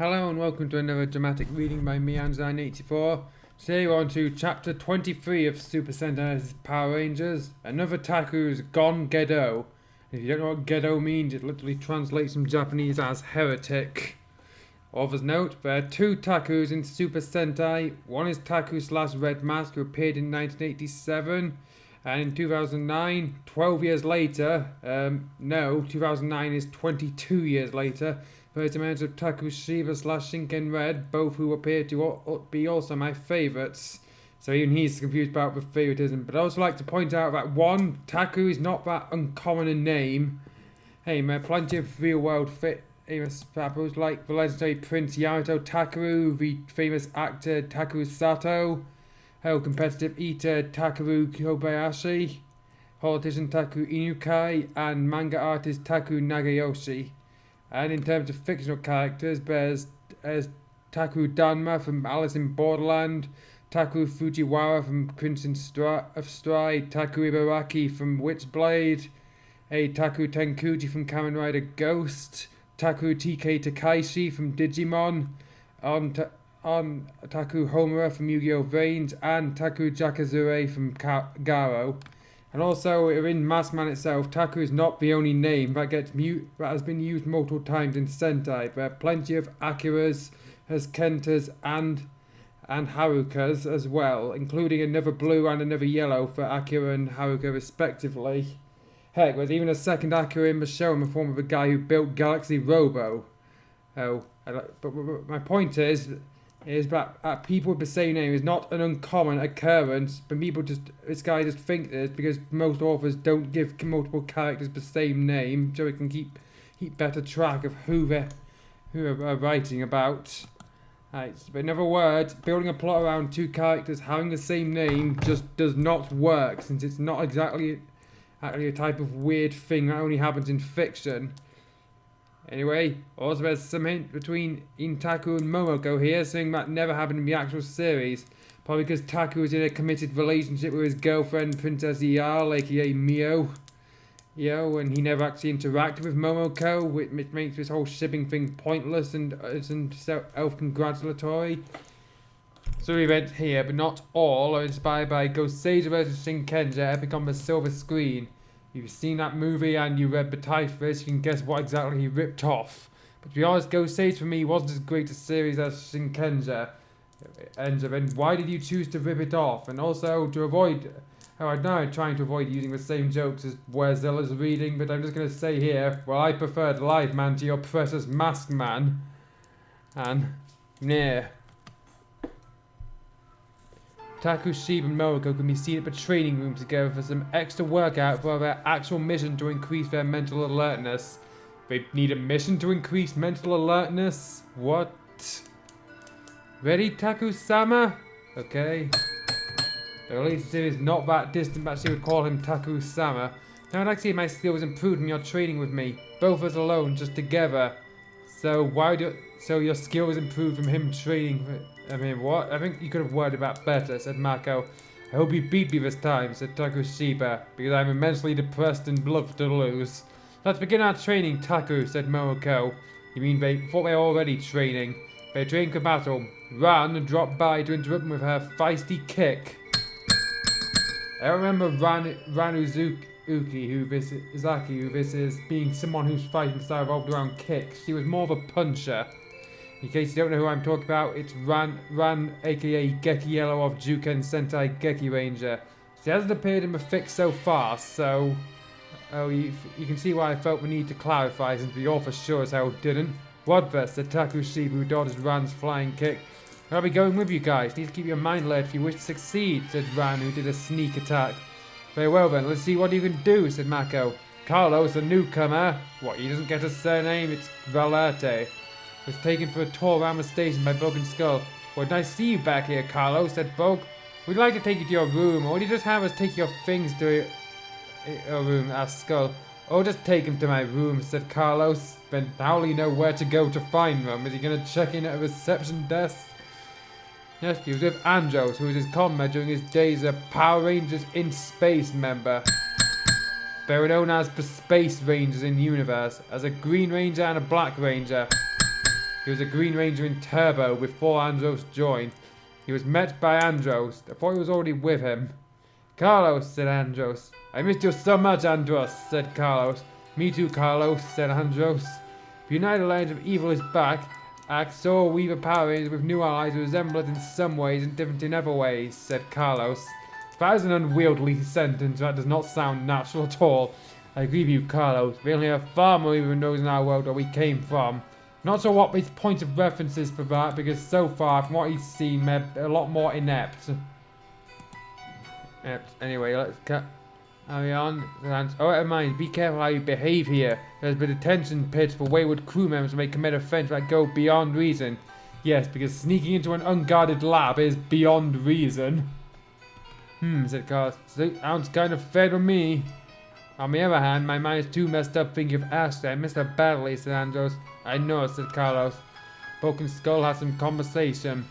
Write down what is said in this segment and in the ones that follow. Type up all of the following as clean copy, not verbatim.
Hello and welcome to another dramatic reading by me, Anzine84. Today we're on to chapter 23 of Super Sentai's Power Rangers. Another Taku's Gone Gedo. If you don't know what Gedo means, it literally translates from Japanese as heretic. Author's note, there are two Takus in Super Sentai. One is Taku/Red Mask, who appeared in 1987. And in 2009, 12 years later, 2009 is 22 years later, there's a mention of Taku Shiba/Shinken Red, both who appear to be also my favourites. So even he's confused about the favouritism. But I'd also like to point out that one, Taku is not that uncommon a name. Hey, there are plenty of real-world famous rappers like the legendary Prince Yamato Takeru, the famous actor Takeru Sato, competitive eater Takeru Kobayashi, politician Taku Inukai, and manga artist Taku Nagayoshi. And in terms of fictional characters, there's Taku Danma from Alice in Borderland, Taku Fujiwara from Crimson of Stride, Taku Ibaraki from Witchblade, Taku Tenkuji from Kamen Rider Ghost, Taku TK Takaishi from Digimon, Taku Homura from Yu-Gi-Oh! Veins, and Taku Jakazure from Garo. And also, in Maskman itself, Taku is not the only name that has been used multiple times in Sentai. There are plenty of Akiras, Kentas, and Harukas as well, including another blue and another yellow for Akira and Haruka respectively. Heck, there's even a second Akira in the show in the form of a guy who built Galaxy Robo. But my point is that people with the same name is not an uncommon occurrence, but this guy just thinks it is because most authors don't give multiple characters the same name, so we can keep better track of who they're writing about. But in other words, building a plot around two characters having the same name just does not work, since it's not exactly a type of weird thing that only happens in fiction. Anyway, also there's some hint between Taku and Momoko here, something that never happened in the actual series. Probably because Taku is in a committed relationship with his girlfriend, Princess Ial, aka Mio. And he never actually interacted with Momoko, which makes this whole shipping thing pointless and self-congratulatory. Some events here, but not all, are inspired by Goseiger vs Shinkenja epic on the silver screen. If you've seen that movie and you read the title for this, you can guess what exactly he ripped off. But to be honest, Goseiger for me wasn't as great a series as Shinkenja. And why did you choose to rip it off? And also, to avoid... I know I'm trying to avoid using the same jokes as where Zilla's reading, but I'm just going to say here, well, I preferred Live Man to your precious Mask Man. And, nah. Taku, Shiba and Moriko can be seen at the training room together for some extra workout for their actual mission to increase their mental alertness. They need a mission to increase mental alertness? What? Ready, Taku-sama? Okay. The relationship is not that distant that she would call him Taku-sama. Now I'd like to see my skills improved in your training with me. Both of us alone, just together. So your skills improved from him training what? I think you could have worded that better, said Mako. I hope you beat me this time, said Taku Shiba, because I'm immensely depressed and love to lose. Let's begin our training, Taku, said Momoko. You mean they thought they were already training? They trained for battle. Ran dropped by to interrupt them with her feisty kick. I remember Ranuzuki, who this is, being someone whose fighting style revolved around kicks. She was more of a puncher. In case you don't know who I'm talking about, it's Ran aka Geki Yellow of Juken Sentai Geki Ranger. She hasn't appeared in the fic so far, so... you can see why I felt the need to clarify, since the author sure as hell didn't. Rodver, said Taku Shiba, who dodged Ran's flying kick. I'll be going with you guys. Need to keep your mind alert if you wish to succeed, said Ran, who did a sneak attack. Very well then, let's see what you can do, said Mako. Carlos, a newcomer. What, he doesn't get a surname? It's Valerte. Was taken for a tour around the station by Bog and Skull. Well, nice to see you back here, Carlos, said Bog. We'd like to take you to your room, or would you just have us take your things to your room, asked Skull. Oh, just take him to my room, said Carlos. Then how will he know where to go to find them? Is he going to check in at a reception desk? Yes, he was with Andros, who was his comrade during his days as a Power Rangers in Space member. They were known as the Space Rangers in the universe, as a Green Ranger and a Black Ranger. He was a Green Ranger in Turbo before Andros joined. He was met by Andros. I thought he was already with him. Carlos, said Andros. I missed you so much, Andros, said Carlos. Me too, Carlos, said Andros. The United Alliance of Evil is back. Axor Weaver Power Rangers with new allies who resemble it in some ways and different in other ways, said Carlos. That is an unwieldy sentence. That does not sound natural at all. I agree with you, Carlos. We only have far more even those in our world where we came from. Not sure what his point of reference is for that, because so far, from what he's seen, they're a lot more inept. Anyway, let's carry on. Oh, mind, be careful how you behave here. There's been detention pits for wayward crew members who may commit offense that go beyond reason. Yes, because sneaking into an unguarded lab is beyond reason. Said Carlos. Sounds kind of fair to me. On the other hand, my mind is too messed up thinking of Ashley. I miss her badly, said Andros. I know, said Carlos. Broken Skull has some conversation.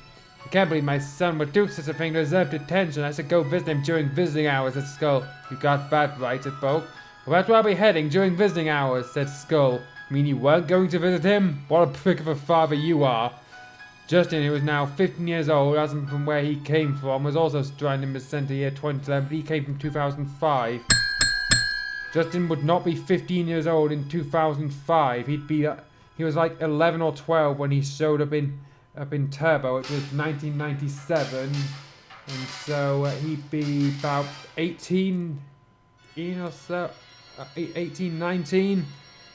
I can't believe my son would do such a thing to deserve detention. I should go visit him during visiting hours, said Skull. You got that right, said Bulk. Well, that's where I'll be heading during visiting hours, said Skull. You mean you weren't going to visit him? What a prick of a father you are. Justin, who is now 15 years old, as from where he came from, was also stranded in the Sentai year 2011, but he came from 2005. Justin would not be 15 years old in 2005. He was like 11 or 12 when he showed up in Turbo. It was 1997, and so he'd be about 18 or so, 18, 19.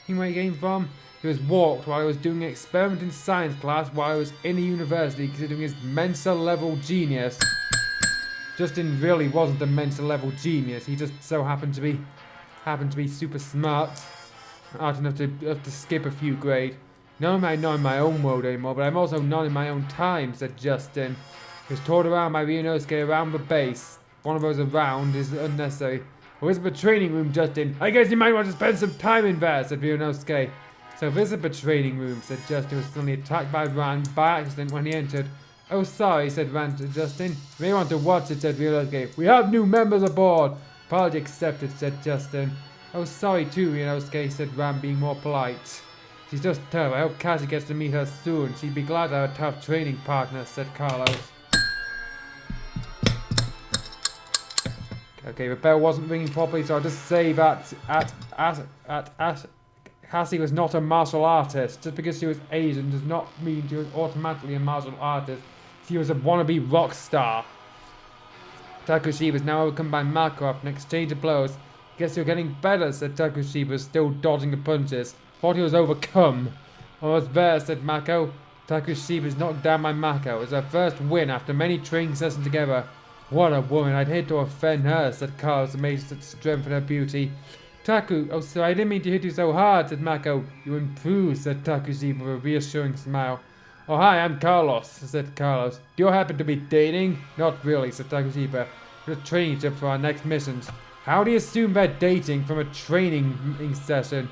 Where he came from. He was walked while he was doing an experiment in science class while he was in a university, considering his Mensa level genius. Justin really wasn't a Mensa level genius. He just so happened to be super smart, hard enough to skip a few grades. No, I'm not in my own world anymore, but I'm also not in my own time, said Justin. He was toured around by Ryunosuke around the base. One of those around is unnecessary. Where's the training room, Justin? I guess you might want to spend some time in there, said Ryunosuke. So this is the training room, said Justin, who was suddenly attacked by Rand by accident when he entered. Oh, sorry, said Rand to Justin. You may want to watch it, said Ryunosuke. We have new members aboard. Apology accepted, said Justin. Oh, sorry too, Ryunosuke, said Rand, being more polite. She's just tough. I hope Cassie gets to meet her soon. She'd be glad to have a tough training partner, said Carlos. Okay, the bell wasn't ringing properly, so I'll just say that Cassie was not a martial artist. Just because she was Asian does not mean she was automatically a martial artist. She was a wannabe rock star. Takushi was now overcome by Markov and exchange of blows. Guess you're getting better, said Takushi, but still dodging the punches. Thought he was overcome. Almost there, said Mako. Takushi was knocked down by Mako. It was her first win after many training sessions together. What a woman, I'd hate to offend her, said Carlos, amazed at the strength of her beauty. Oh, so I didn't mean to hit you so hard, said Mako. You improved, said Takushi with a reassuring smile. Oh, hi, I'm Carlos, said Carlos. Do you happen to be dating? Not really, said Takushi, but we're training each other for our next missions. How do you assume they're dating from a training session?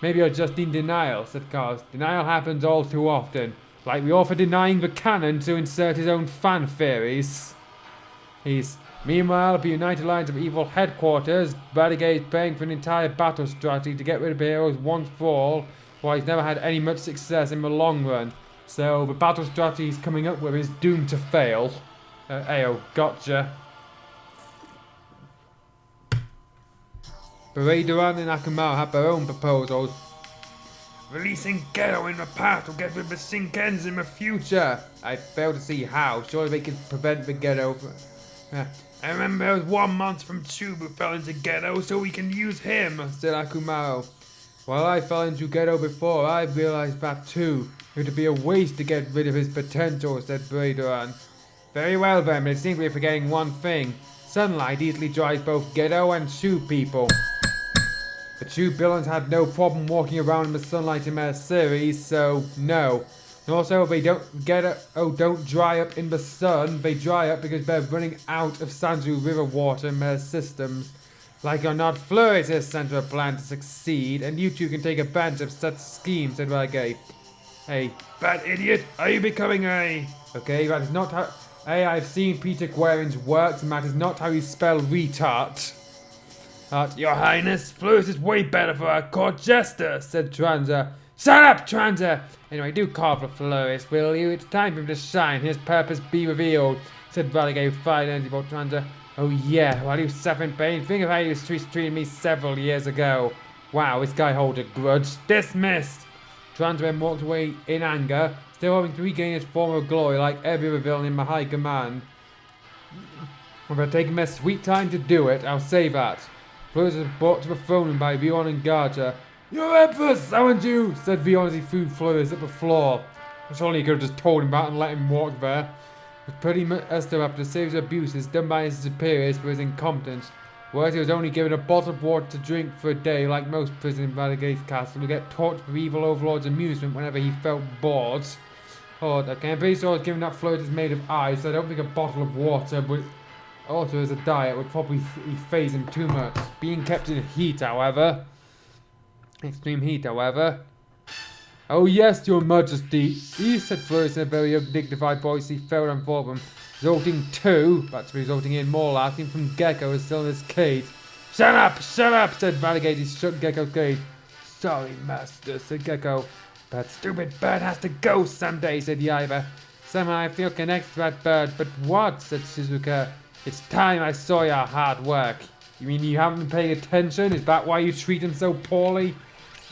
Maybe you're just in denial, said Carlos. Denial happens all too often. Like the author denying the canon to insert his own fan theories. Meanwhile, at the United Alliance of Evil headquarters, Radiguet is praying for an entire battle strategy to get rid of the heroes once for all, while he's never had any much success in the long run. So the battle strategy he's coming up with is doomed to fail. Ayo, gotcha. Beret Duran and Akamaru have their own proposals. Releasing Ghetto in the past will get rid of the Shinkens in the future. I fail to see how. Surely they can prevent the Ghetto. I remember there was one monster from Tube who fell into Ghetto, so we can use him, said Akumaru. While I fell into Ghetto before, I realized that too. It would be a waste to get rid of his potential, said Beret Duran. Very well then, but it seems we're forgetting one thing. Sunlight easily drives both Ghetto and Tube people. The Tube villains had no problem walking around in the sunlight in their series, so no. And also, they don't dry up in the sun. They dry up because they're running out of Sanzu River water in their systems. Like or not, Fleur is his center of plan to succeed, and you two can take advantage of such schemes, said Radiguet. Hey, fat idiot, are you becoming a... Okay, that is not how... Hey, I've seen Peter Guerin's works, and that is not how you spell retard. Your Highness, Fleur is way better for our court jester, said Tranza. Shut up, Tranter! Anyway, do call for Flores, will you? It's time for him to shine, his purpose be revealed, said Renegade with fire energy about Tranter. Oh yeah, while you suffer in pain, think of how you treated me several years ago. Wow, this guy holds a grudge. Dismissed! Tranter then walked away in anger, still hoping to regain his former glory like every other villain in my high command. If I take my sweet time to do it, I'll say that. Flores was brought to the throne room by Vion and Garja. Your Empress summoned you, said Vion as he threw Flores at the floor. Surely he could have just told him that and let him walk there. He was pretty messed up after a series of abuses done by his superiors for his incompetence. Whereas he was only given a bottle of water to drink for a day like most prisoners in Renegade Castle, to get tortured for evil overlord's amusement whenever he felt bored. Oh, okay, I'm pretty sure I was given that Flores is made of ice, so I don't think a bottle of water would alter as a diet would probably phase him too much. Being kept in heat, however. Extreme heat, however. Oh yes, your majesty, said Flores in a very undignified voice. He fell down for them, resulting in more laughing from Gecko as still in his cage. Shut up, said Renegade. He shook Gecko's cage. Sorry, master, said Gecko. That stupid bird has to go someday, said Yaiba. Somehow I feel connected to that bird, but what, said Shizuka. It's time I saw your hard work. You mean you haven't been paying attention? Is that why you treat him so poorly?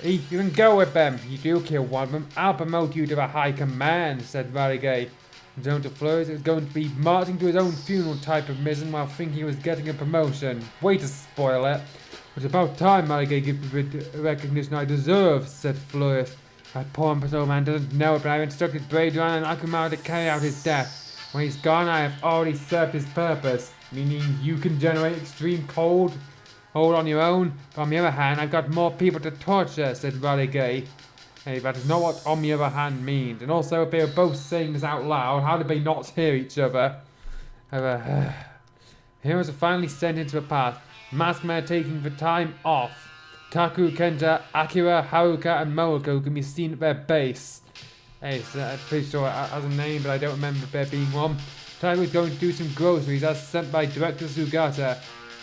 You can go with them. If you do kill one of them, I'll promote you to the high command, said Renegade. And Zone to Flores is going to be marching to his own funeral type of mission while thinking he was getting a promotion. Way to spoil it. It's about time Renegade gives me the recognition I deserve, said Flores. That poor patrol man doesn't know it, but I've instructed Braidron and Akumara to carry out his death. When he's gone, I have already served his purpose, meaning you can generate extreme cold on your own. But on the other hand, I've got more people to torture, said Renegade. Hey, that is not what on the other hand means. And also, if they were both saying this out loud, how did they not hear each other? Heroes are finally sent into the past. Maskman are taking the time off. Taku, Kenja, Akira, Haruka, and Moriko can be seen at their base. Hey, so I'm pretty sure it has a name, but I don't remember there being one. Taku is going to do some groceries as sent by Director Sugata.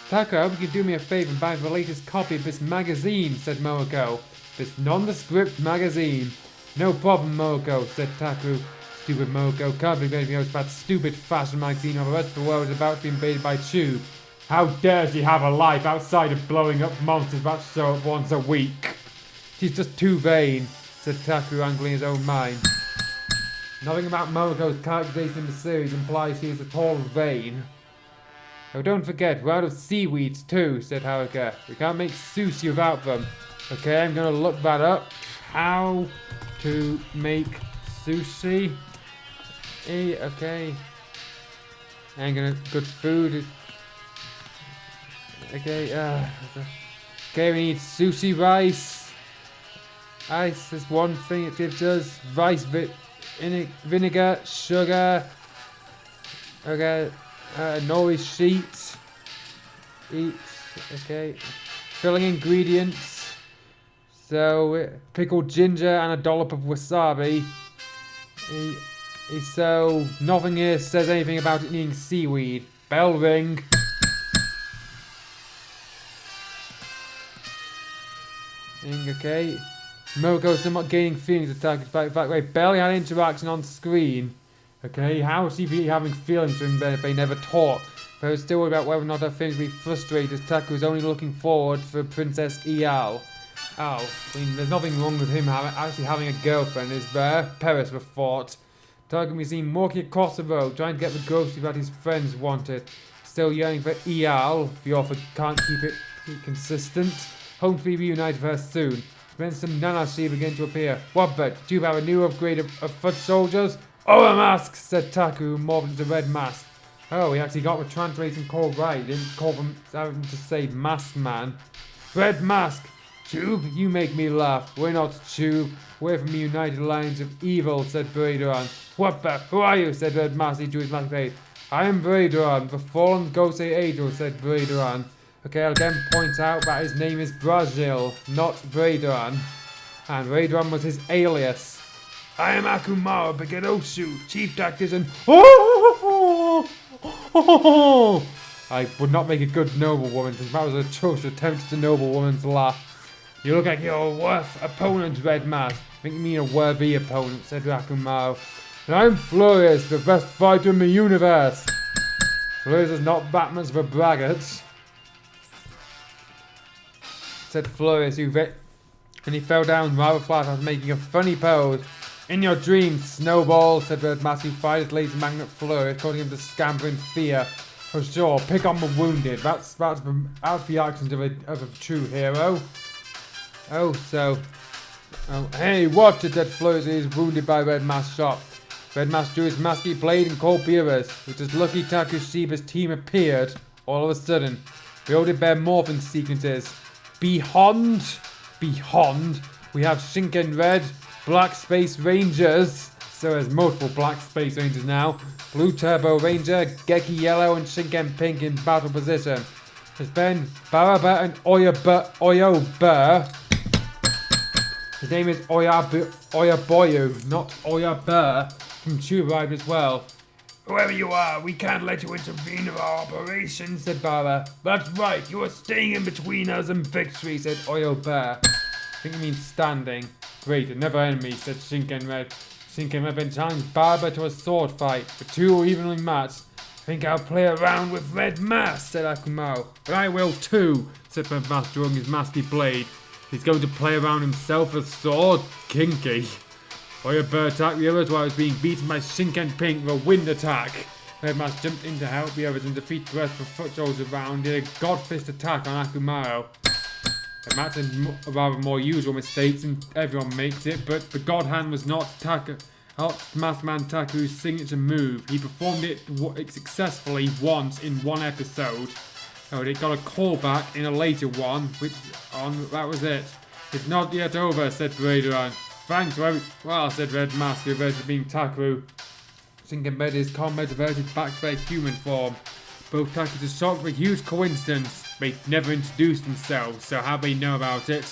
Taku, I hope you can do me a favor and buy the latest copy of this magazine, said Moriko. This nondescript magazine. No problem, Moriko, said Taku. Stupid Moriko, can't believe anything else about stupid fashion magazine while the rest of the world is about to be invaded by Tube. How dare she have a life outside of blowing up monsters that show up once a week? She's just too vain, said Taku, angling his own mind. Nothing about Moriko's characterization in the series implies she is at all vain. Oh, don't forget, we're out of seaweeds too, said Haruka. We can't make sushi without them. Okay, I'm gonna look that up. How to make sushi. Okay. Good food. Okay, we need sushi rice. Ice is one thing it gives us. Rice, vinegar, sugar. Okay, nori sheet. Okay. Filling ingredients. So, pickled ginger and a dollop of wasabi. So, nothing here says anything about it needing seaweed. Bell ring. Okay. Moriko's somewhat gaining feelings attacked by the fact they barely had interaction on screen. Okay, how is she having feelings when they never talk? But I was still worried about whether or not her feelings would be frustrated as Taku was only looking forward for Princess Ial. Oh, I mean, there's nothing wrong with him actually having a girlfriend, is there? Paris was thought. Taku can be seen walking across the road, trying to get the groceries that his friends wanted. Still yearning for Ial, the author can't keep it consistent. Home to be reunited with her soon. Then some Nanashi begin to appear. What but? Do you have a new upgrade of foot soldiers? Oh, a mask, said Taku, morphed into Red Mask. Oh, he actually got the translation called right. He didn't call them having to say Mask Man. Red Mask. Tube, you make me laugh. We're not Tube. We're from the United Alliance of Evil, said Braidron. What the? Who are you? Said Red Mask to his masquerade. I am Braidron, the fallen Gosei angel, said Braidron. Okay, I'll again point out that his name is Brazil, not Braidron. And Braidron was his alias. I am Akumara Begedoshu, Chief Tactician and... I would not make a good noblewoman, since that was a atrocious attempt at a noblewoman's laugh. You look like your worth opponent, Red Mask. I think you mean a worthy opponent, said Rakumaru. And I'm Flores, the best fighter in the universe. Flores is not Batman's for braggarts, said Flores, and he fell down rather flat after making a funny pose. In your dreams, Snowball, said Red Mask, who fired his laser magnet Flores, causing him to scamper in fear. For sure, pick on the wounded. That's the actions of a true hero. Oh, hey, watch it, said Flores, is wounded by Red Mask's shot. Red Mask drew his masky blade and called Beerus. With his lucky Takushiba's team appeared, all of a sudden. We all did bear morphing sequences. Beyond, we have Shinken Red, Black Space Rangers, so there's multiple Black Space Rangers now, Blue Turbo Ranger, Geki Yellow and Shinken Pink in battle position. There's been Baraba and Oyo Burr. His name is Oyaboyu, not Oyabur, from Tube as well. Whoever you are, we can't let you intervene in our operations, said Bara. That's right, you are staying in between us and victory, said Oyo Bear. I think it means standing. Great, another enemy, said Shinken Red. Shinken Red then challenged Barba to a sword fight. The two are evenly matched. I think I'll play around with Red Mask, said Akumaro. But I will too, said Red Mask drawing his masky blade. He's going to play around himself with a sword? Kinky. Oya Bird attacked the others while he was being beaten by Shinken Pink with a wind attack. Red Mask jumped in to help the others and defeat the rest of the foot soldiers around, did a god fist attack on Akumaro. The match had rather more usual mistakes and everyone makes it, but the god hand was not Maskman Taku's signature move. He performed it successfully once in one episode. Oh, it got a callback in a later one, that was it. It's not yet over, said Braderon. Thanks, well, said Red Mask, who reverted to being Taku. Shinken Red is comrades reverted back to their human form. Both Takus are shocked with a huge coincidence. They never introduced themselves, so how they know about it?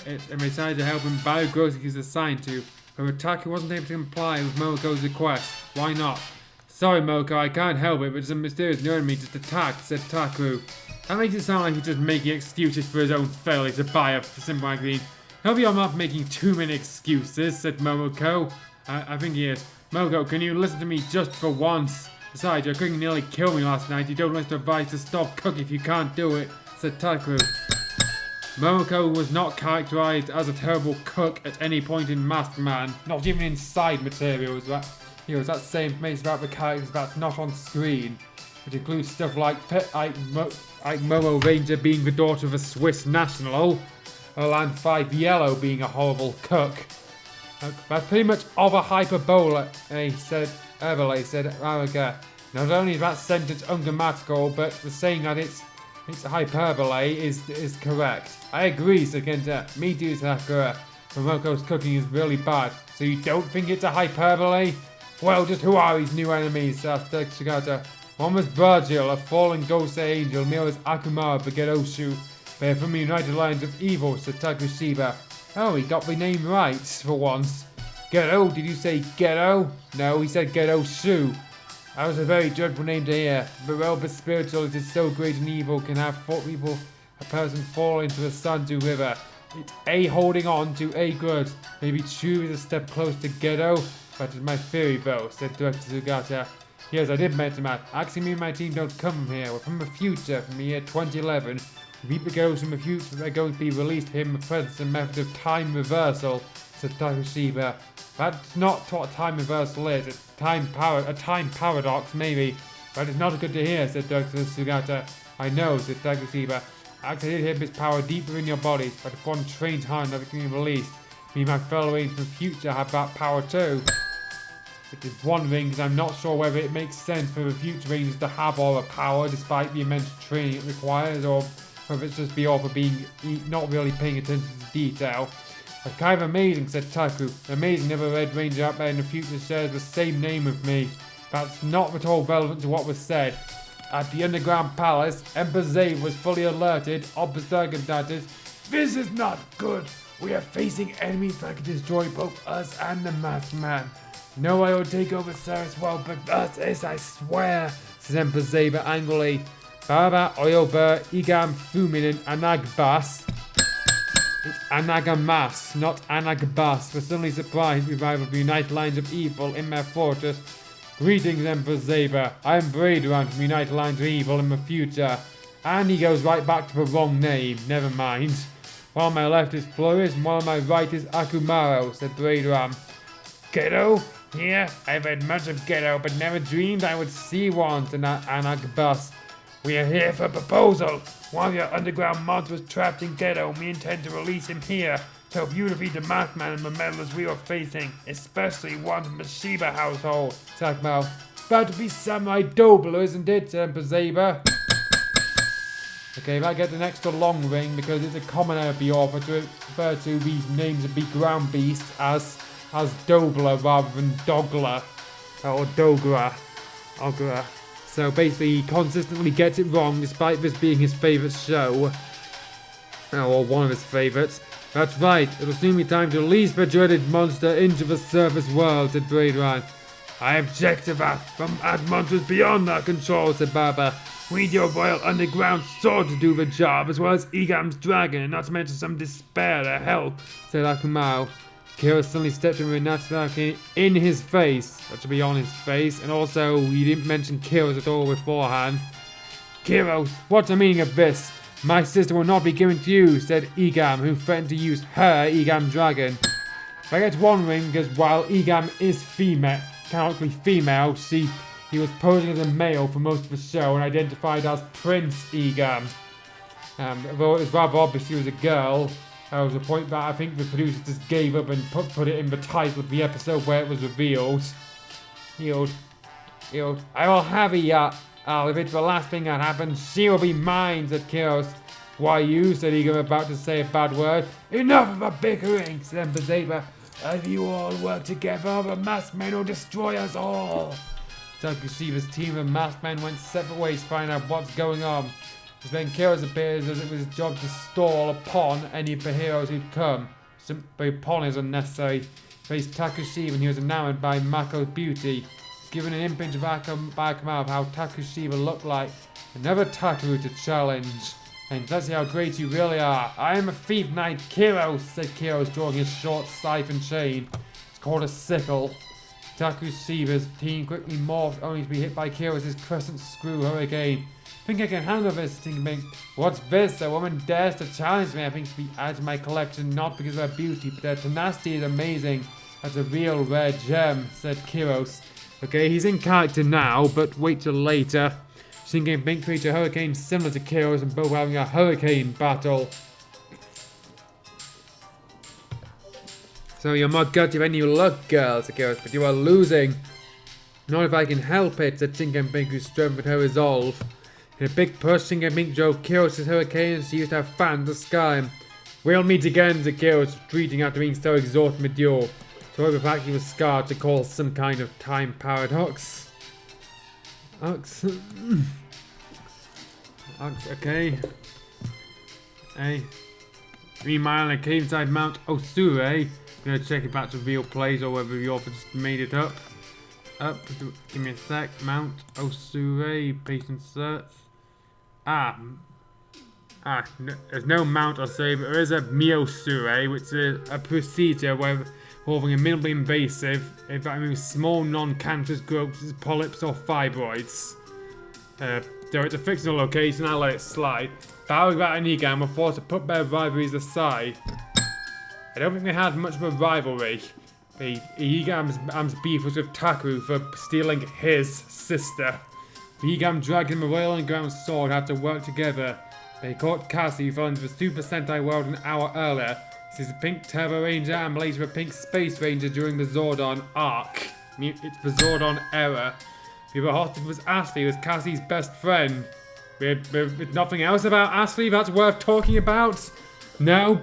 And they decided to help him battle Gross he was assigned to. But Taku wasn't able to comply with Momoko's request. Why not? Sorry, Momoko, I can't help it, but some mysterious new enemy just attacked, said Taku. That makes it sound like he's just making excuses for his own failure to buy a simple magazine. Hope you're not making too many excuses, said Momoko. I think he is. Momoko, can you listen to me just for once? Besides, your cooking nearly killed me last night. You don't want to advise to stop cooking if you can't do it, said Taku. Momoko was not characterized as a terrible cook at any point in Masked Man, not even in side materials. That same information about the characters that's not on screen, which includes stuff like Momo Ranger being the daughter of a Swiss national, and 5 Yellow being a horrible cook. That's pretty much of a hyperbole, said Araga. Not only is that sentence ungrammatical, but the saying that it's hyperbole is correct. I agree, said Kenta. Me too, Sakura. Momoko's cooking is really bad. So you don't think it's a hyperbole? Well, just who are these new enemies? asked Shigata. One was Virgil, a fallen ghost angel. The other was Akumara, the Gedoshu. They are from the United Alliance of Evil, said Takushiba. Oh, he got the name right, for once. Ghetto? Did you say ghetto? No, he said Gedoshu. That was a very dreadful name to hear. But spiritual, it is so great and evil can have a person fall into a Santu river. It's A holding on to A good. Maybe Chu is a step close to ghetto. That is my theory though, said Director Sugata. Yes, I did mention that. Actually, me and my team don't come from here. We're from the future, from the year 2011. We beat the ghosts from the future. They're going to be released here in the presence and method of time reversal, said Takushiba. That's not what time reversal is. It's a time paradox, maybe. That is not good to hear, said Director Sugata. I know, said Takushiba. Actually, I did hear this power deeper in your body, but upon strange hand that it can be released. Me and my fellow agents from the future have that power too. It is wondering because I'm not sure whether it makes sense for the future rangers to have all the power despite the immense training it requires, or whether it's just be all for being not really paying attention to detail. That's kind of amazing, said Taku. Amazing never Red Ranger out there in the future shares the same name with me. That's not at all relevant to what was said. At the underground palace, Emperor Zabe was fully alerted of the circumstances. This is not good. We are facing enemies that can destroy both us and the Masked Man. No, I will take over Sir as well, but that is, I swear, said Emperor Zabe angrily. Baba, Oyobur, Igam, Fuminin, and Agbas. It's Anagamas, not Anagabas. We're suddenly surprised we rival the United Lines of Evil in their fortress. Greetings, Emperor Saber. I am Braidwan from United Lines of Evil in the future. And he goes right back to the wrong name. Never mind. While on my left is Flourish, and while on my right is Akumaro, said Braidwan. Ghetto? Here? I've heard much of Ghetto, but never dreamed I would see one, said Anagabas. We are here for a proposal. While your underground monster was trapped in Ghetto, we intend to release him here to help you defeat the Maskman and the meddlers we are facing, especially one from the Shiba household. Takmao. About to be Samurai Dobler, isn't it, Emperor Saber? Okay, if I get an extra long ring because it's a common error be offered to refer to these names of big ground beasts as Dobler rather than Dogler or Dogra. Ogra. So basically, he consistently gets it wrong despite this being his favourite show. Or one of his favourites. That's right, it'll soon be time to release the dreaded monster into the surface world, said Braidwan. I object to that. From monsters beyond our control, said Baba. We need your royal underground sword to do the job, as well as Egam's dragon, and not to mention some despair to help, said Akumao. Kiro suddenly stepped in with Natsuki in his face. That should be on his face. And also, you didn't mention Kiros at all beforehand. Kiros, what's the meaning of this? My sister will not be given to you, said Egam, who threatened to use her Egam dragon. If I get one ring, because while Egam is female, canonically female, he was posing as a male for most of the show and identified as Prince Egam. Though it was rather obvious he was a girl. There was a point that I think the producers just gave up and put it in the title of the episode where it was revealed. I will have a if it's the last thing that happens, she will be mine, said Kiros. Why you, said Egam, about to say a bad word. Enough of a bickering, said Emperor Saber. If you all work together, the Maskmen will destroy us all. Takushiba's team of Maskmen went separate ways to find out what's going on. Then Kiros appears as it was his job to stall upon any of the heroes who'd come. Simply upon is unnecessary. Faced Takushiba and he was enamored by Mako's beauty. He's given an image of Akamau of how Takushiba looked like. Another Taku to challenge. And let's see how great you really are. I am a thief knight, Kiros, said Kiros, drawing his short siphon chain. It's called a sickle. Takushiba's team quickly morphed only to be hit by Kiros' crescent screw hurricane. Think I can handle this, Tinkerbink. What's this? A woman dares to challenge me. I think to be added to my collection not because of her beauty, but her tenacity is amazing. That's a real rare gem, said Kiros. Okay, he's in character now, but wait till later. Tinkerbink creates a hurricane similar to Kiros and both having a hurricane battle. So you're not got any luck, girl, said Kiros, but you are losing. Not if I can help it, said Tinkerbink, who strengthened her resolve. In a big push, Tinkerbink drove Kiros' hurricane and she used her fan to sky him. We'll meet again, said Kiros, retreating after being so exhausted in the duel. To hope the fact he was scarred to call some kind of time paradox. Okay. Hey. Meanwhile, in a cave inside Mount Osure, I'm gonna check if that's a real place or whether the author just made it up. Give me a sec. Mount Osure, patient search. There's no Mount Osure, but there is a Miosure, which is a procedure where involving a minimally invasive, in fact, small non-cancerous growths, such as polyps or fibroids. Though it's a fictional location, I'll let it slide. Bowing back and Egam were forced to put their rivalries aside. I don't think they had much of a rivalry. Egam's beef was with Taku for stealing his sister. The Egam dragon and the Royal Underground Sword had to work together. They caught Cassie, who fell into the Super Sentai world an hour earlier. She's a pink Turbo Ranger and later a pink Space Ranger during the Zordon arc. It's the Zordon era. The other hostage was Ashley, who was Cassie's best friend. With nothing else about Ashley that's worth talking about? No?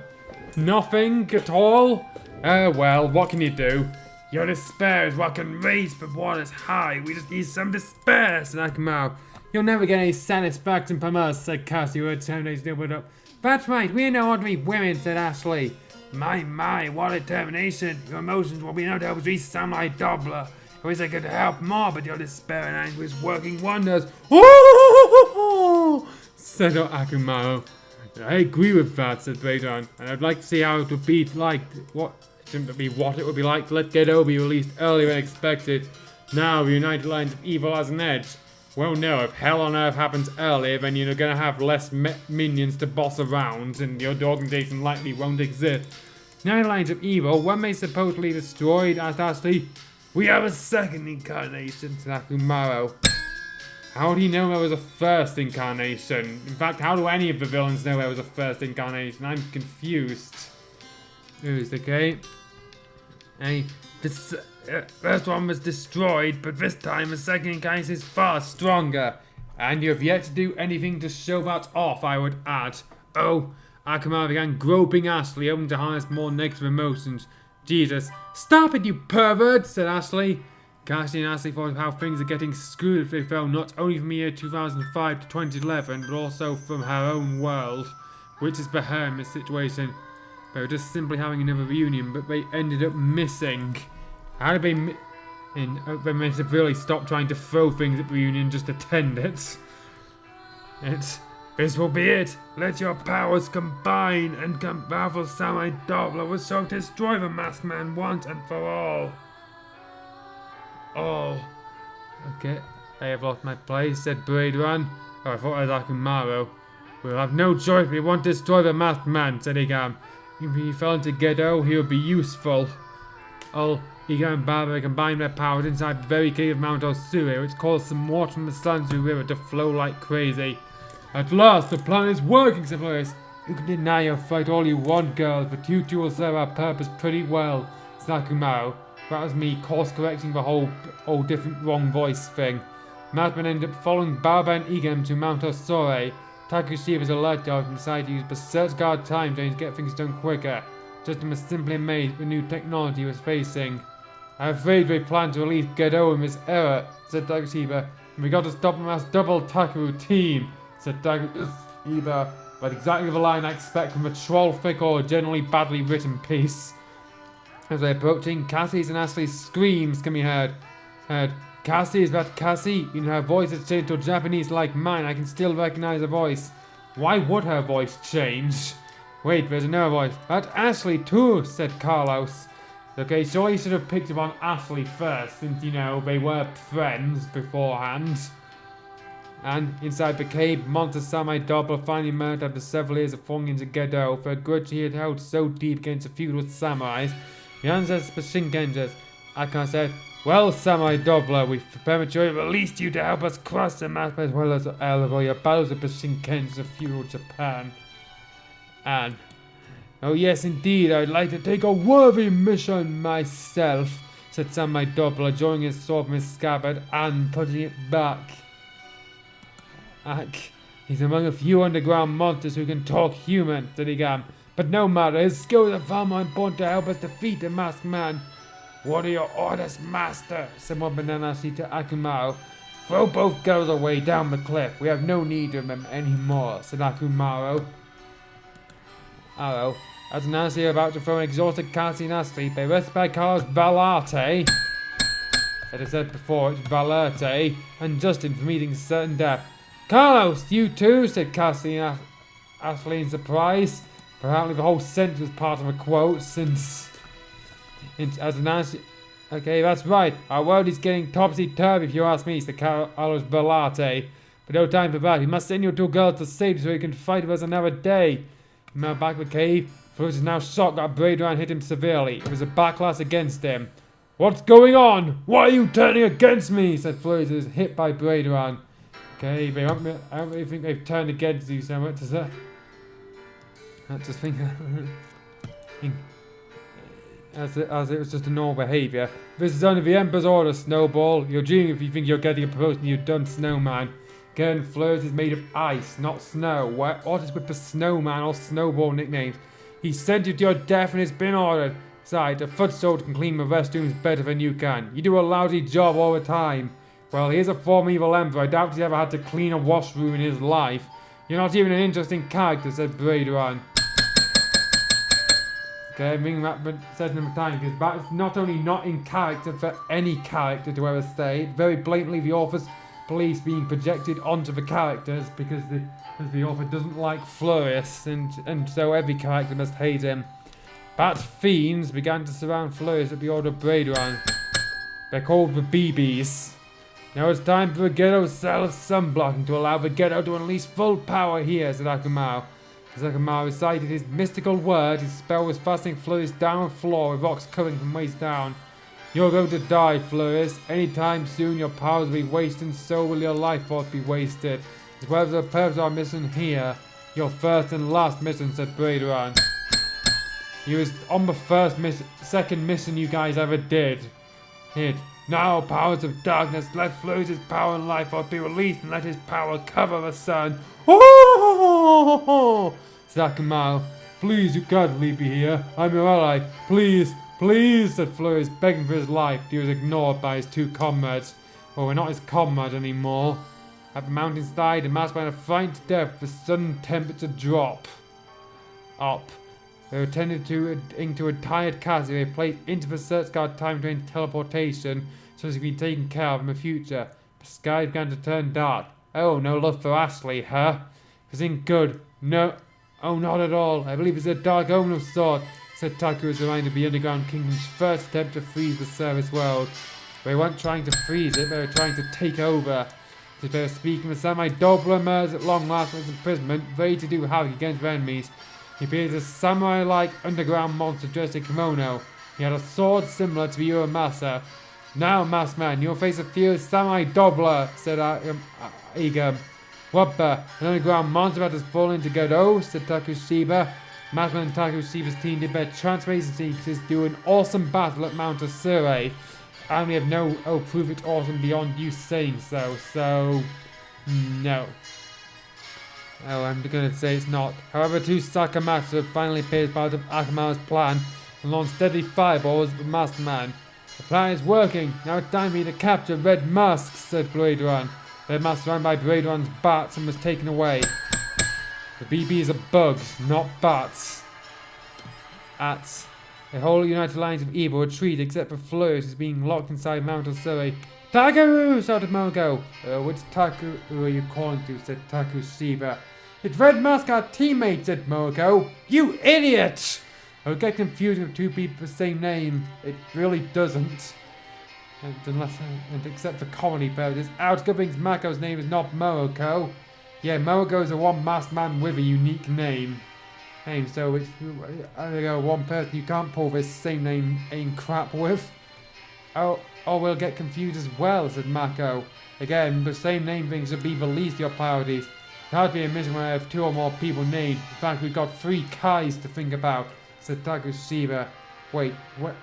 Nothing at all? Well, what can you do? Your despair is what can raise the waters high. We just need some despair, said Akamau. You'll never get any satisfaction from us, said Cassie, who had turned his doubled up. That's right, we are no ordinary women, said Ashley. My, what determination. Your emotions will be no doubt reach Samurai Dobler. I wish I could help more, but your despair and anguish working wonders. Said Akumaro. I agree with that, said Radon, and I'd like to see how it would be like. What it would be like to let Gedo be released earlier than expected. Now the United Lines of Evil has an edge. Well, no, if Hell on Earth happens earlier, then you're gonna have less minions to boss around, and your organization likely won't exist. United Lines of Evil, when they supposedly destroyed, asked Ashley, we have a second incarnation, said Akumaro. How do you know there was a first incarnation? In fact, how do any of the villains know there was a first incarnation? I'm confused. Who's okay? Hey, this first one was destroyed, but this time the second incarnation is far stronger. And you have yet to do anything to show that off, I would add. Oh, Akamara began groping Ashley, hoping to harness more negative emotions. Jesus, stop it, you pervert, said Ashley. Cassie and Ashley thought of how things are getting screwed if they fell not only from the year 2005 to 2011, but also from her own world, which is for her in this situation. They were just simply having another reunion, but they ended up missing. How did they they meant to really stop trying to throw things at the reunion and just attend it? This will be it. Let your powers combine and come powerful Samurai Doppler will so destroy the Masked Man once and for all. Okay, I have lost my place, said Blade Run. Oh, I thought it was Akumaro. We'll have no choice, we want to destroy the Masked Man, said Igam. If he fell into Gedo, he would be useful. Igam and Baba combined their powers inside the very cave of Mount Osue, which caused some water from the Sanzu River to flow like crazy. At last, the plan is working, said Lois. You can deny your fight all you want, girls, but you two will serve our purpose pretty well, said Akumaro. That was me course-correcting the whole different wrong voice thing. Madman ended up following Baba and Igam to Mount Osore. Takushi was alert guard and decided to use Berserk Guard time zones to get things done quicker. Justin was simply amazed at the new technology he was facing. I'm afraid they plan to release Gedo in this era, said Takushiba, and we got to stop them as double Taku team, said Takushiba. But exactly the line I expect from a troll-thick or generally badly written piece. As they're approaching, Cassie's and Ashley's screams can be heard. Cassie, is that Cassie? You know, her voice has changed to Japanese like mine. I can still recognize her voice. Why would her voice change? Wait, there's another voice. That's Ashley too, said Carlos. Okay, sure you should have picked up on Ashley first, since, you know, they were friends beforehand. And inside the cave, Monster Samurai Doppler finally managed after several years of falling into Gedo for a grudge he had held so deep against a feud with samurais. The ancestors for Shingenjas. Akon said, well, Samurai Doppler, we've prematurely released you to help us crush the map as well as elevate your battles with the Shingenjas of feudal Japan. And, oh yes indeed, I'd like to take a worthy mission myself, said Samurai Doppler, drawing his sword from his scabbard and putting it back. He's among a few underground monsters who can talk human, said Igam. But no matter, his skills are far more important to help us defeat the Masked Man. What are your orders, master? Said one banana to Akumaro. Throw both girls away down the cliff. We have no need of them anymore, said Akumaro. Arrow, as Nancy about to throw an exhausted Cassie and Ashley, they rested by Carlos Valarte. As I said before, it's Valerte, and Justin for meeting certain death. Carlos, you too, said Cassie and Ashley in surprise. Apparently the whole sentence was part of a quote, since as announced. Okay, that's right. Our world is getting topsy-turvy if you ask me, said Carlos Valarte. But no time for that. We must send your two girls to safety so you can fight with us another day. Now back to the cave. Flores is now shocked that Blade Run hit him severely. It was a backlash against him. What's going on? Why are you turning against me? Said Flores, who was hit by Blade Run. Okay, I don't really think they've turned against you so much, is it? I just think as it was just a normal behaviour. This is under the Emperor's order, Snowball. You're dreaming if you think you're getting a promotion, you dumb snowman. Again, Fleurs is made of ice, not snow. What is with the snowman or Snowball nicknames? He sent you to your death and it's been ordered. Besides, a foot soldier can clean the restrooms better than you can. You do a lousy job all the time. Well, here's a former evil emperor. I doubt he's ever had to clean a washroom in his life. You're not even an interesting character, said Braderon. Okay, bringing that says number time, because that's not only not in character for any character to ever say, very blatantly the authors police being projected onto the characters because the author doesn't like Florius, and so every character must hate him. Bat fiends began to surround Florius at the order of Braidron. They're called the BBs. Now it's time for the Ghetto cell of sunblocking to allow the Ghetto to unleash full power here, said Akamau. As Akamau recited his mystical word, his spell was fastening Florius down the floor with rocks covering from waist down. You're going to die, Florius. Anytime soon your powers will be wasted, and so will your life force be wasted. As well as the purpose of our mission here. Your first and last mission, said Braidron. He was on the second mission you guys ever did. Now, powers of darkness, let Florius' power and life force be released, and let his power cover the sun. Oh! Said Akamau. Please, you can't leave me here. I'm your ally. Please, please, said Florius, begging for his life. He was ignored by his two comrades. Well, we're not his comrades anymore. At the mountainside, the masked men are frightened to death. The sudden temperature drop. Up. They were tended to into a tired Cassie. They placed into the search guard time train teleportation so as to be taken care of in the future. The sky began to turn dark. Oh, no love for Ashley, huh? This ain't good. No. Oh, not at all. I believe it's a dark omen of sort, said Taku as reminded the Underground Kingdom's first attempt to freeze the service world. They weren't trying to freeze it, they were trying to take over. As they were speaking, the samurai Dobler emerged at long last from his imprisonment, ready to do havoc against their enemies. He appeared as a samurai-like underground monster dressed in kimono. He had a sword similar to the Uramasa. Now, masked man, you'll face a fierce samurai Dobler, said Igam. What the? An underground monster that has fallen into Gado, said Takushiba. Masked man and Takushiba's team did their transformation sequences do an awesome battle at Mount Asure. I only have no proof it's awesome beyond you saying so no. Oh, I'm gonna say it's not. However, two Sakamatsu have finally appeared as part of Akamau's plan and launched deadly fireballs at the masked man. The plan is working. Now it's time for me to capture Red Masks, said Braidron. Red Masks ran by Braidron's bats and was taken away. The BBs are bugs, not bats. Ats. The whole United Alliance of Evil retreat except for Florius is being locked inside Mount Osuri. Taku! Shouted Mogo. Which Taku are you calling to? Said Takushiba. It's Red Mask, our teammate, said Mogo. You idiot! I would get confused with two people with the same name. It really doesn't. And except for comedy purposes, Outgoings Mako's name is not Moroko. Yeah, Moroko is a one masked man with a unique name. So it's one person you can't pull this same name crap with. Oh, we'll get confused as well, said Mako. Again, the same name thing should be the least of your priorities. It hard to be a mission when I have two or more people named. In fact, we've got 3 Kais to think about, said Takushiba. Wait, what?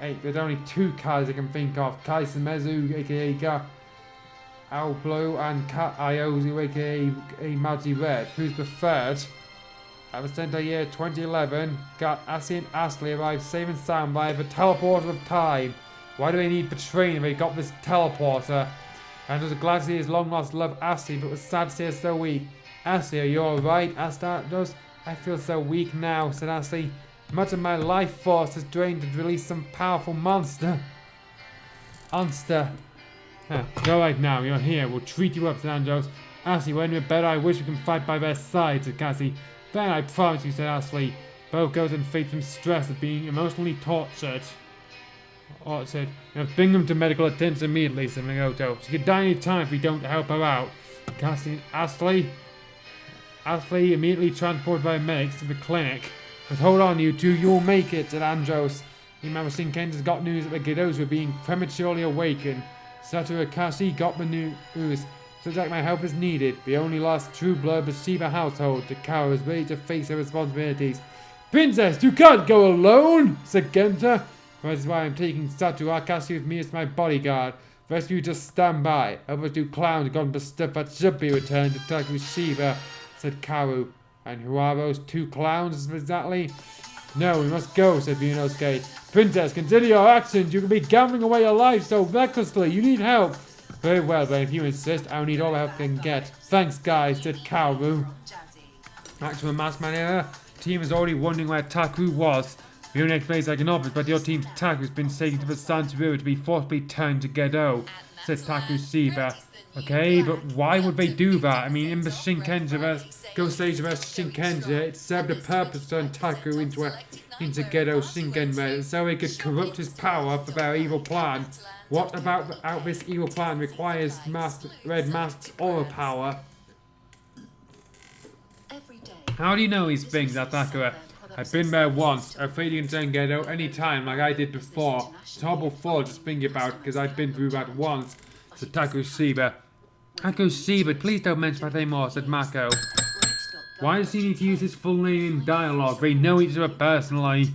Hey, there's only 2 Kais I can think of. Kai Sumezu, aka Ga Aoblo, and Ka Iozu, aka Maji Red. Who's the third? At the Sentai year 2011, got Assi and Astley arrived safe and sound by the teleporter of time. Why do they need betraying if they got this teleporter? And was glad to see his long lost love Astley, but was sad to see her so weak. Astley, are you alright? asked Arctos. I feel so weak now, said Astley. Much of my life force is drained to release some powerful monster. Monster. Go right now, you're here. We'll treat you up, said Andros. Astley, when we're better, I wish we can fight by their side, said Cassie. Then I promise you, said Astley. Both girls and face some stress of being emotionally tortured. Said, bring them to medical attention immediately, said Migoto. She could die any time if we don't help her out. Cassie and Astley immediately transported by medics to the clinic. But hold on, you two, you'll make it, said Andros. Meanwhile, Kent has got news that the Giddos were being prematurely awakened. Sato Akashi got the news. Looks like my help is needed. The only last true blood of the Shiba household. The cow is ready to face her responsibilities. Princess, you can't go alone, said Genta. That is why I'm taking Sato Akashi with me as my bodyguard. The rest of you just stand by. Other 2 clowns have gone for stuff that should be returned to Takushiba, said Karu. And who are those 2 clowns exactly? No, we must go, said Ryunosuke. Princess, consider your actions. You can be gambling away your life so recklessly. You need help. Very well, then, if you insist, I'll need all the help I can get. Thanks, guys, said Kaoru. Back to the Masked Man era. The team is already wondering where Taku was. The only explanation I can offer is that your team's Taku has been taken to the Santo River to be forcibly turned to Gedo. said Takushiba. Okay, but why would they do that? I mean, in the Shinkenja vs. Goseiger vs. Shinkenja, it served a purpose to turn Taku into Gedo Shingen Red, so he could corrupt his power for their evil plan. What about this evil plan requires Red Mask's aura power? How do you know these things, Atakura? I've been there once. I'm afraid you can turn Gedo any time like I did before. It's horrible thought just thinking about it because I've been through that once, said Takushiba. Takushiba, please don't mention that anymore, said Mako. Why does he need to use his full name in dialogue? They know each other personally.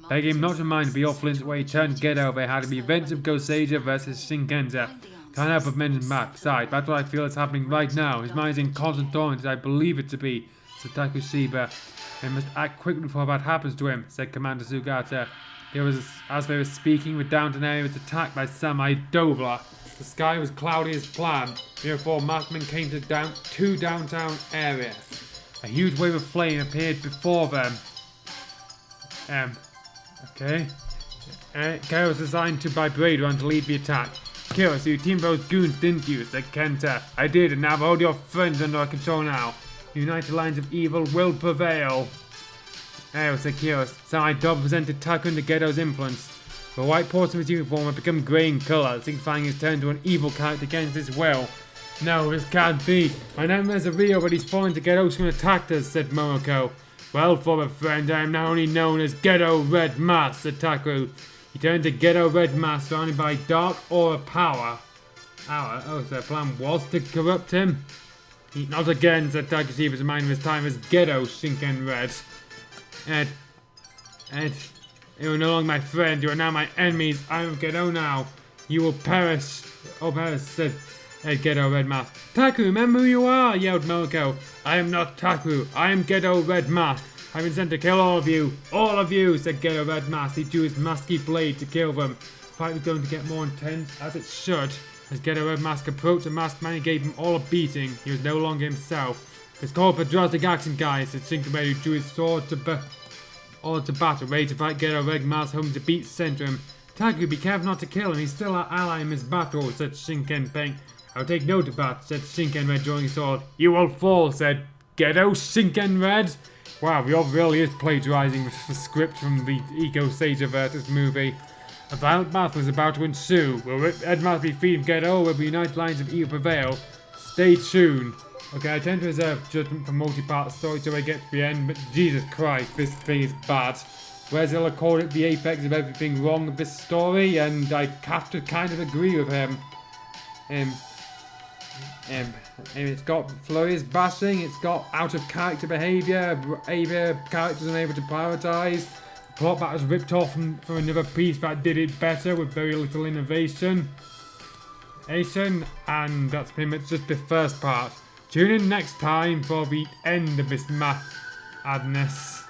Beg him not to mind the awful way he turned Gedo. They had the events of Goseiger versus Shinkenja. Can't help but mention that. Besides, that's what I feel is happening right now. His mind is in constant torment as I believe it to be, said Takushiba. They must act quickly before that happens to him, said Commander Sugata. As they were speaking, the downtown area was attacked by Samurai Dobla. The sky was cloudy as planned. Before Markman came to two downtown areas. A huge wave of flame appeared before them. Okay. Kyo was assigned to by Braidrun to lead the attack. Kyo, so you teamed those goons, didn't you? Said Kenta. I did, and now hold your friends under our control now. United lines of evil will prevail. Said Kyo. Samurai Dog presented Taku under Gedo's influence. The white portion of his uniform had become grey in colour, signifying his turn to an evil character against his will. No, this can't be. My nightmares are real, but he's fallen to Gedo soon attacked us, said Momoko. Well, former friend, I am now only known as Gedo Red Mask, said Taku. He turned to Gedo Red Mask, surrounded by dark aura power. Oh, so the plan was to corrupt him? Not again, said Takushiba, reminding his time as Gedo Shinken Red. Ed, you are no longer my friend, you are now my enemies. I am Gedo now. You will perish. Oh, perish, said Gedo Red Mask. Taku, remember who you are, yelled Momoko. I am not Taku, I am Gedo Red Mask. I've been sent to kill all of you, said Gedo Red Mask. He drew his musky blade to kill them. The fight was going to get more intense, as it should. As Gedo Red Mask approached, the masked man gave him all a beating. He was no longer himself. It's called for drastic action, guys, said Shinkabe, who drew his sword to battle, ready to fight Gedo Red Mask home to beat Centrum. Taku, be careful not to kill him, he's still our ally in this battle, said Shinken Peng. I'll take note of that, said Shinken Red, drawing his sword. You will fall, said Gedo Shinken Red. Wow, the really is plagiarizing the script from the Goseiger vs. movie. A violent battle is about to ensue. Will Red Mask be freed of Gedo, or will the United Lines of Evil prevail? Stay tuned. Okay, I tend to reserve judgment for multi-part stories till I get to the end, but Jesus Christ, this thing is bad. Wezilla called it the apex of everything wrong with this story, and I have to kind of agree with him. It's got flurries bashing, it's got out of character behaviour characters unable to prioritise, plot that was ripped off from another piece that did it better with very little innovation. And that's pretty much just the first part. Tune in next time for the end of this madness.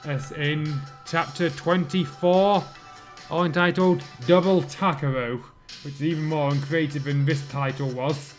As in chapter 24, all entitled Double Takaro, which is even more uncreative than this title was.